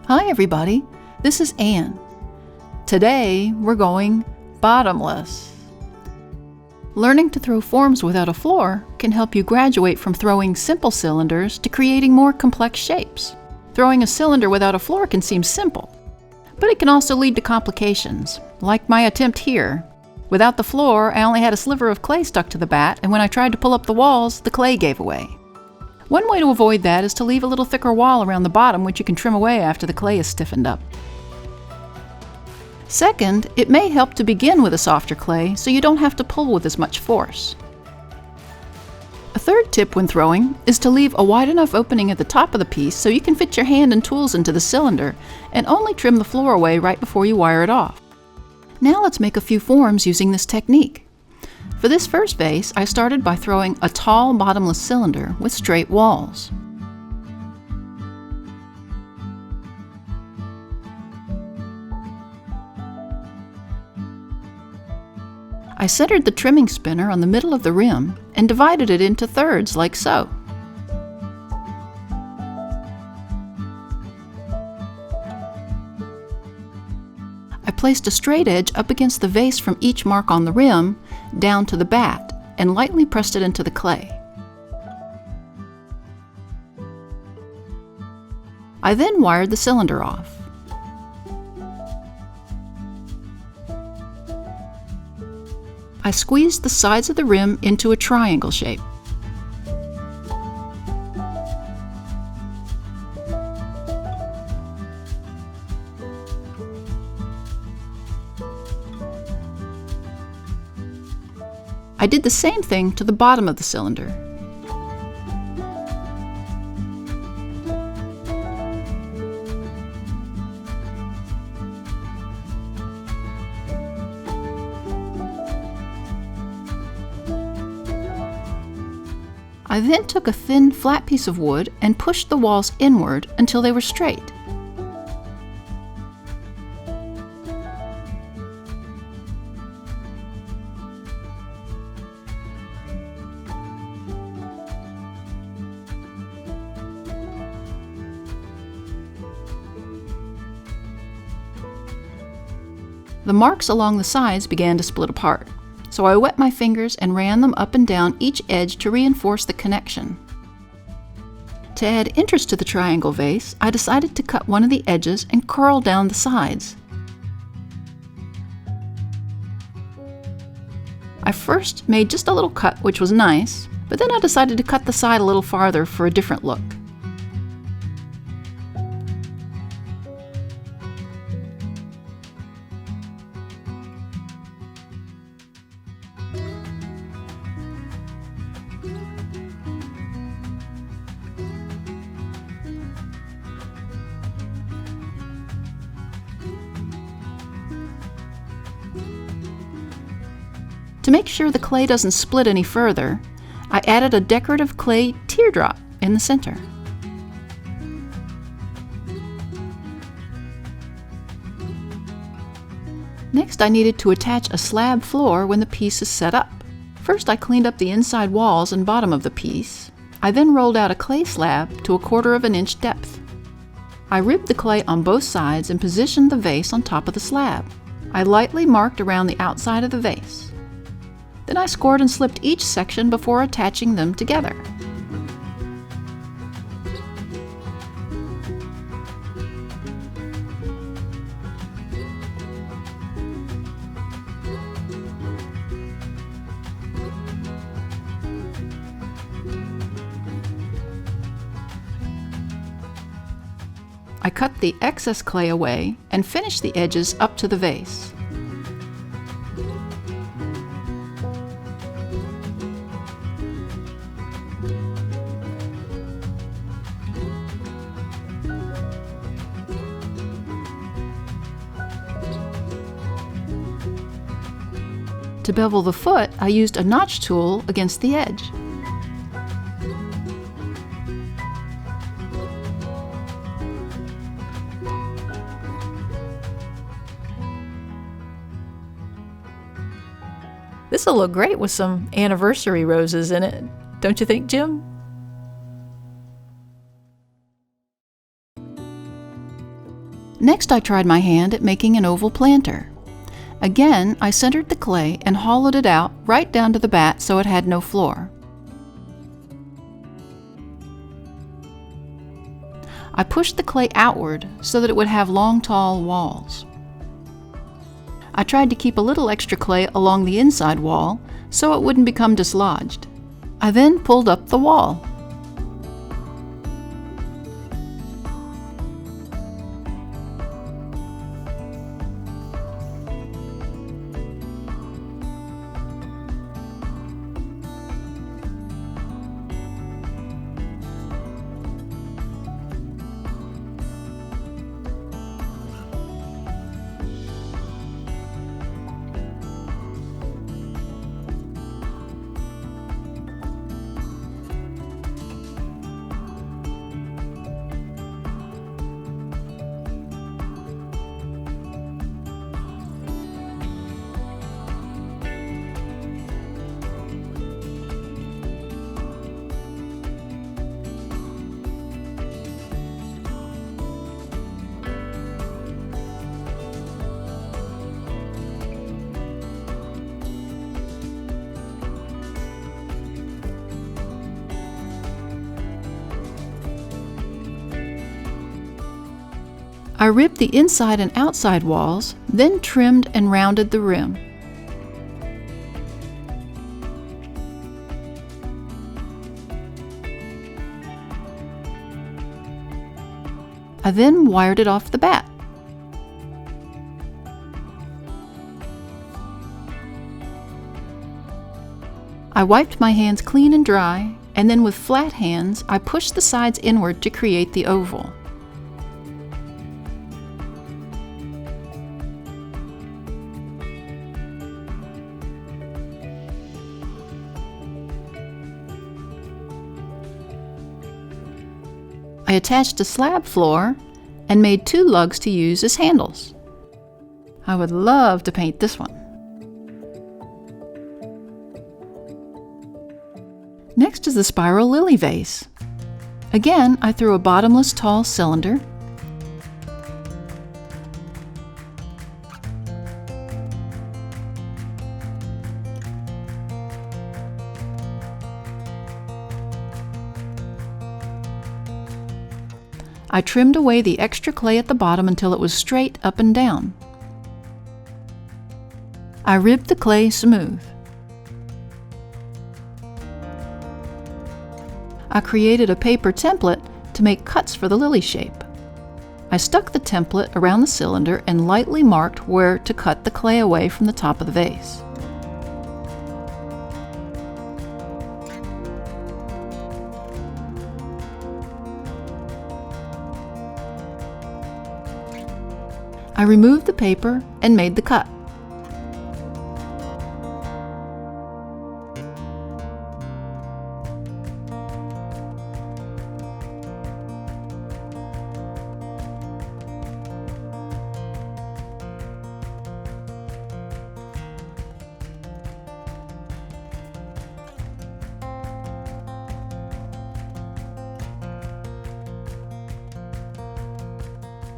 Hi everybody, this is Anne. Today we're going bottomless. Learning to throw forms without a floor can help you graduate from throwing simple cylinders to creating more complex shapes. Throwing a cylinder without a floor can seem simple, but it can also lead to complications, like my attempt here. Without the floor, I only had a sliver of clay stuck to the bat, and when I tried to pull up the walls, the clay gave away. One way to avoid that is to leave a little thicker wall around the bottom, which you can trim away after the clay is stiffened up. Second, it may help to begin with a softer clay so you don't have to pull with as much force. A third tip when throwing is to leave a wide enough opening at the top of the piece so you can fit your hand and tools into the cylinder and only trim the floor away right before you wire it off. Now let's make a few forms using this technique. For this first vase, I started by throwing a tall bottomless cylinder with straight walls. I centered the trimming spinner on the middle of the rim and divided it into thirds like so. I placed a straight edge up against the vase from each mark on the rim down to the bat and lightly pressed it into the clay. I then wired the cylinder off. I squeezed the sides of the rim into a triangle shape. I did the same thing to the bottom of the cylinder. I then took a thin, flat piece of wood and pushed the walls inward until they were straight. The marks along the sides began to split apart, so I wet my fingers and ran them up and down each edge to reinforce the connection. To add interest to the triangle vase, I decided to cut one of the edges and curl down the sides. I first made just a little cut, which was nice, but then I decided to cut the side a little farther for a different look. To make sure the clay doesn't split any further, I added a decorative clay teardrop in the center. Next, I needed to attach a slab floor when the piece is set up. First, I cleaned up the inside walls and bottom of the piece. I then rolled out a clay slab to 1/4 of an inch depth. I ribbed the clay on both sides and positioned the vase on top of the slab. I lightly marked around the outside of the vase. Then I scored and slipped each section before attaching them together. I cut the excess clay away and finished the edges up to the vase. To bevel the foot, I used a notch tool against the edge. This'll look great with some anniversary roses in it, don't you think, Jim? Next, I tried my hand at making an oval planter. Again, I centered the clay and hollowed it out right down to the bat so it had no floor. I pushed the clay outward so that it would have long, tall walls. I tried to keep a little extra clay along the inside wall so it wouldn't become dislodged. I then pulled up the wall. I ribbed the inside and outside walls, then trimmed and rounded the rim. I then wired it off the bat. I wiped my hands clean and dry, and then with flat hands, I pushed the sides inward to create the oval. I attached a slab floor and made 2 lugs to use as handles. I would love to paint this one. Next is the spiral lily vase. Again, I threw a bottomless tall cylinder, I trimmed away the extra clay at the bottom until it was straight up and down. I ribbed the clay smooth. I created a paper template to make cuts for the lily shape. I stuck the template around the cylinder and lightly marked where to cut the clay away from the top of the vase. I removed the paper and made the cut.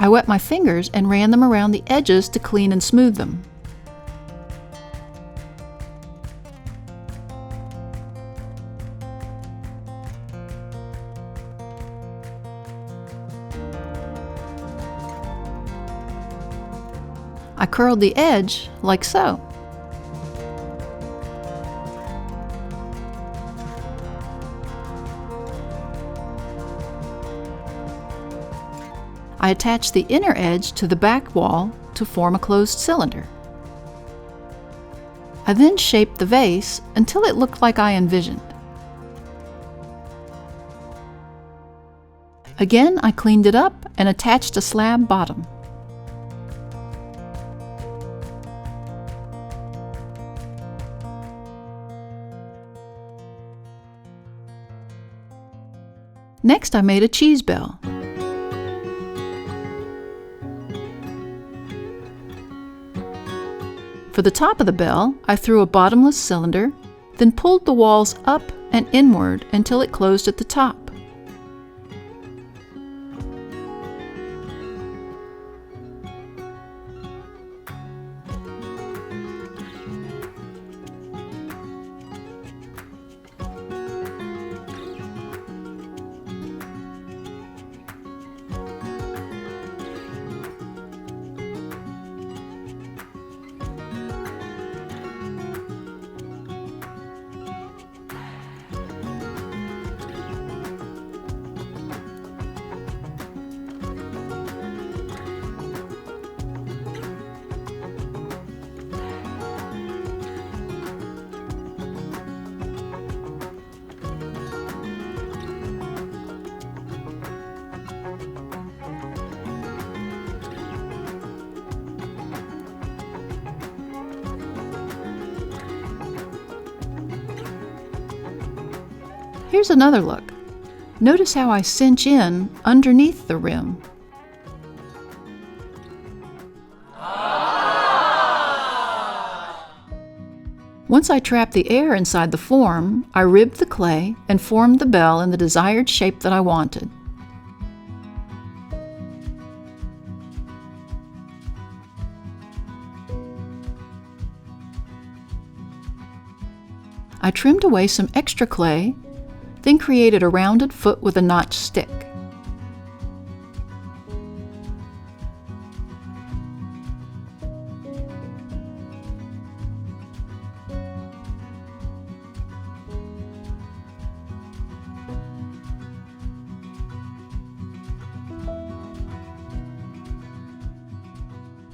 I wet my fingers and ran them around the edges to clean and smooth them. I curled the edge like so. I attached the inner edge to the back wall to form a closed cylinder. I then shaped the vase until it looked like I envisioned. Again, I cleaned it up and attached a slab bottom. Next, I made a cheese bell. For the top of the bell, I threw a bottomless cylinder, then pulled the walls up and inward until it closed at the top. Here's another look. Notice how I cinch in underneath the rim. Once I trapped the air inside the form, I ribbed the clay and formed the bell in the desired shape that I wanted. I trimmed away some extra clay, then created a rounded foot with a notched stick.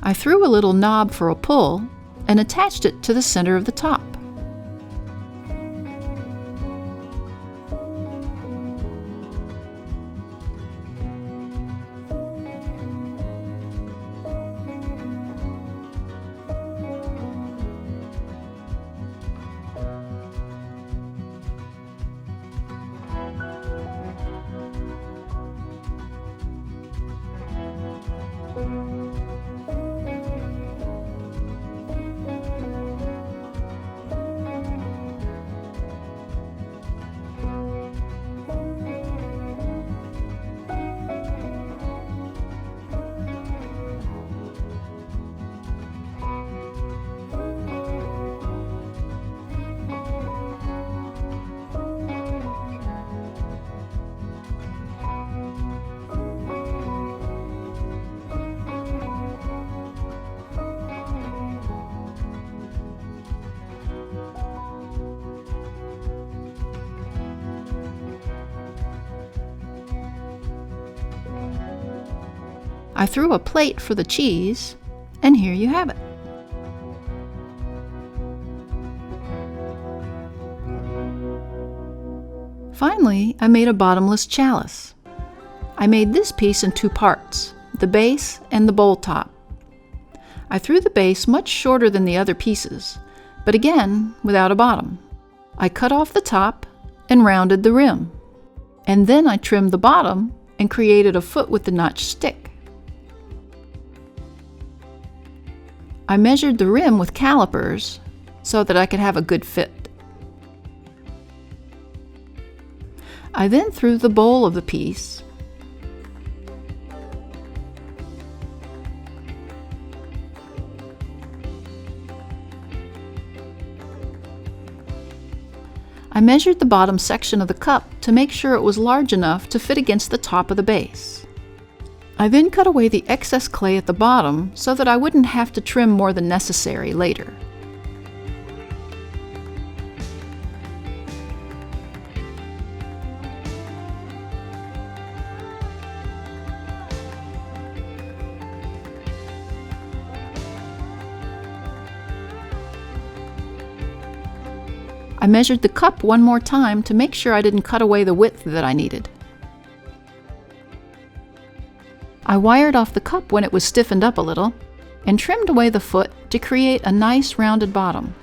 I threw a little knob for a pull and attached it to the center of the top. I threw a plate for the cheese, and here you have it. Finally, I made a bottomless chalice. I made this piece in two parts, the base and the bowl top. I threw the base much shorter than the other pieces, but again, without a bottom. I cut off the top and rounded the rim. And then I trimmed the bottom and created a foot with the notched stick. I measured the rim with calipers so that I could have a good fit. I then threw the bowl of the piece I measured the bottom section of the cup to make sure it was large enough to fit against the top of the base. I then cut away the excess clay at the bottom so that I wouldn't have to trim more than necessary later. I measured the cup one more time to make sure I didn't cut away the width that I needed. I wired off the cup when it was stiffened up a little and trimmed away the foot to create a nice rounded bottom.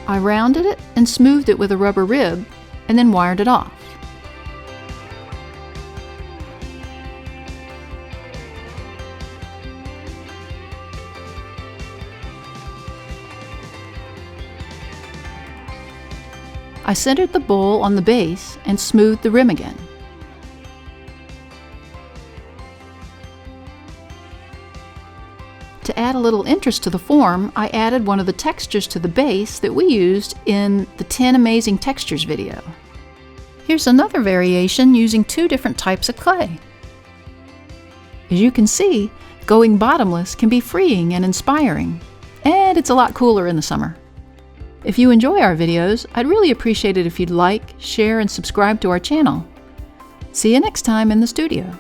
I rounded it and smoothed it with a rubber rib and then wired it off. I centered the bowl on the base and smoothed the rim again. To add a little interest to the form, I added one of the textures to the base that we used in the 10 Amazing Textures video. Here's another variation using two different types of clay. As you can see, going bottomless can be freeing and inspiring, and it's a lot cooler in the summer. If you enjoy our videos, I'd really appreciate it if you'd like, share, and subscribe to our channel. See you next time in the studio.